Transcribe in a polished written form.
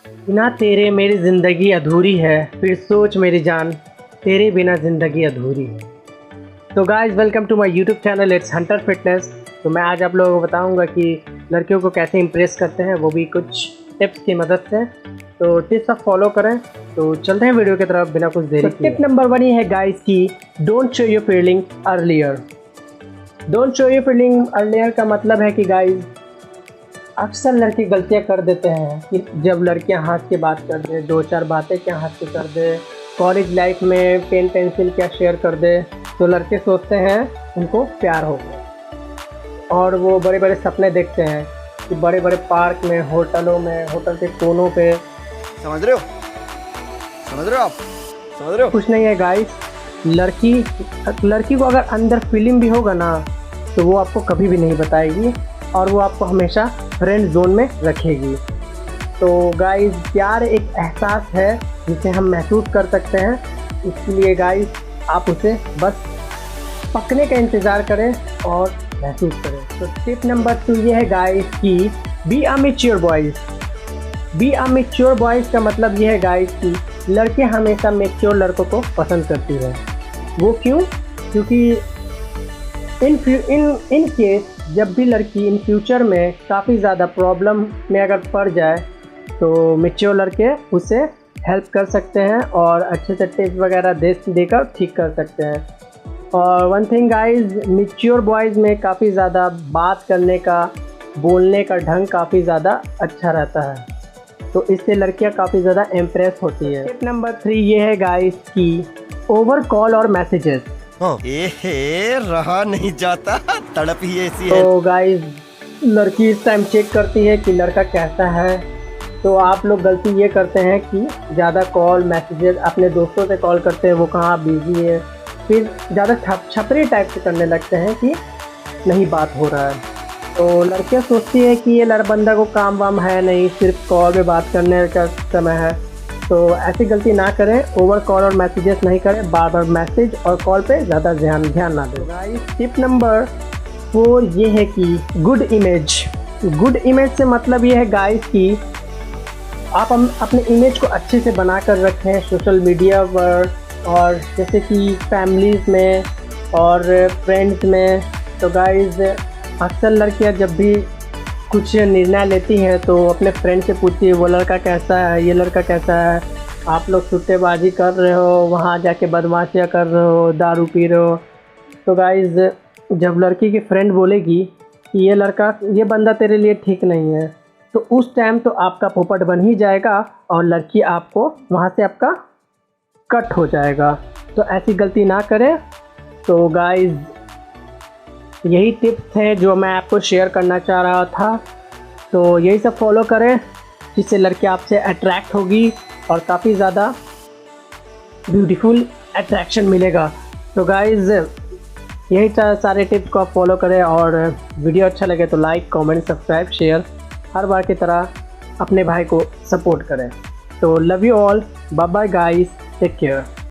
बिना तेरे मेरी ज़िंदगी अधूरी है, फिर सोच मेरी जान तेरे बिना ज़िंदगी अधूरी है। तो guys welcome to my YouTube channel it's Hunter Fitness. तो मैं आज आप लोगों को बताऊंगा कि लड़कियों को कैसे इंप्रेस करते हैं, वो भी कुछ टिप्स की मदद से। तो टिप्स आप फॉलो करें। तो चलते हैं वीडियो की तरफ बिना कुछ देरी किए। टिप नंबर 1 ये है गाइस कि don't show your feeling earlier. Don't show your feeling earlier का मतलब है कि गाइस अक्सर लड़के गलतियां कर देते हैं कि जब लड़कियां हंस के बात कर दे, दो चार बातें क्या हंस के कर दे, कॉलेज लाइफ में पेन पेंसिल क्या शेयर कर दे, तो लड़के सोचते हैं उनको प्यार हो गया और वो बड़े बड़े सपने देखते हैं कि बड़े बड़े पार्क में, होटलों में, होटल के कोनों पे। समझ रहे हो आप समझ रहे हो? कुछ नहीं है गाइस, लड़की को अगर अंदर फीलिंग भी होगा ना तो वो आपको कभी भी नहीं बताएगी और वो आपको हमेशा फ्रेंड जोन में रखेगी। तो गाइस प्यार एक एहसास है जिसे हम महसूस कर सकते हैं, इसलिए गाइस आप उसे बस पकने का इंतज़ार करें और महसूस करें। तो टिप नंबर 2 ये है गाइस कि be a mature boys. Be a mature boys का मतलब ये है गाइस कि लड़के हमेशा मैच्योर लड़कों को पसंद करती है। वो क्यों? क्योंकि इन केस जब भी लड़की इन फ्यूचर में काफ़ी ज़्यादा प्रॉब्लम में अगर पड़ जाए तो मैच्योर लड़के उसे हेल्प कर सकते हैं और अच्छे से टिप्स वगैरह देकर ठीक कर सकते हैं। और one thing guys, mature boys में काफ़ी ज़्यादा बात करने का, बोलने का ढंग काफ़ी ज़्यादा अच्छा रहता है, तो इससे लड़कियां काफ़ी ज़्यादा इम्प्रेस होती है। टिप नंबर 3 ये है गाइस कि ओवर कॉल और मैसेजेस। रहा नहीं जाता, तड़प ही ऐसी है। तो गाइस लड़की इस टाइम चेक करती है कि लड़का कैसा है, तो आप लोग गलती ये करते हैं कि ज़्यादा कॉल मैसेजेस अपने दोस्तों से कॉल करते हैं, वो कहाँ बिजी है, फिर ज़्यादा छपरी टाइप से करने लगते हैं कि नहीं बात हो रहा है। तो लड़कियां सोचती है कि ये बंदा को काम वाम है नहीं, सिर्फ कॉल पे बात करने का समय है। तो ऐसी गलती ना करें, ओवर कॉल और मैसेजेस नहीं करें, बार बार मैसेज और कॉल पे ज़्यादा ध्यान ना दें। गाइस टिप नंबर 4 ये है कि गुड इमेज। गुड इमेज से मतलब ये है गाइस कि आप अपने इमेज को अच्छे से बना कर रखें सोशल मीडिया पर, और जैसे कि फैमिलीज़ में और फ्रेंड्स में। तो गाइस अक्सर लड़कियां जब भी कुछ निर्णय लेती हैं तो अपने फ्रेंड से पूछती है वो लड़का कैसा है, ये लड़का कैसा है, आप लोग सट्टेबाजी कर रहे हो, वहाँ जाके बदमाशियाँ कर रहे हो, दारू पी रहे हो। तो गाइस जब लड़की की फ्रेंड बोलेगी कि ये बंदा तेरे लिए ठीक नहीं है, तो उस टाइम तो आपका पोपट बन ही जाएगा और लड़की आपको वहाँ से आपका कट हो जाएगा। तो ऐसी गलती ना करें। तो गाइस यही टिप्स हैं जो मैं आपको शेयर करना चाह रहा था। तो यही सब फॉलो करें जिससे लड़की आपसे अट्रैक्ट होगी और काफ़ी ज़्यादा ब्यूटीफुल अट्रैक्शन मिलेगा। तो गाइस यही सारे टिप्स को आप फॉलो करें और वीडियो अच्छा लगे तो लाइक, कमेंट, सब्सक्राइब, शेयर हर बार की तरह अपने भाई को सपोर्ट करें। तो love you all, bye bye guys, take care.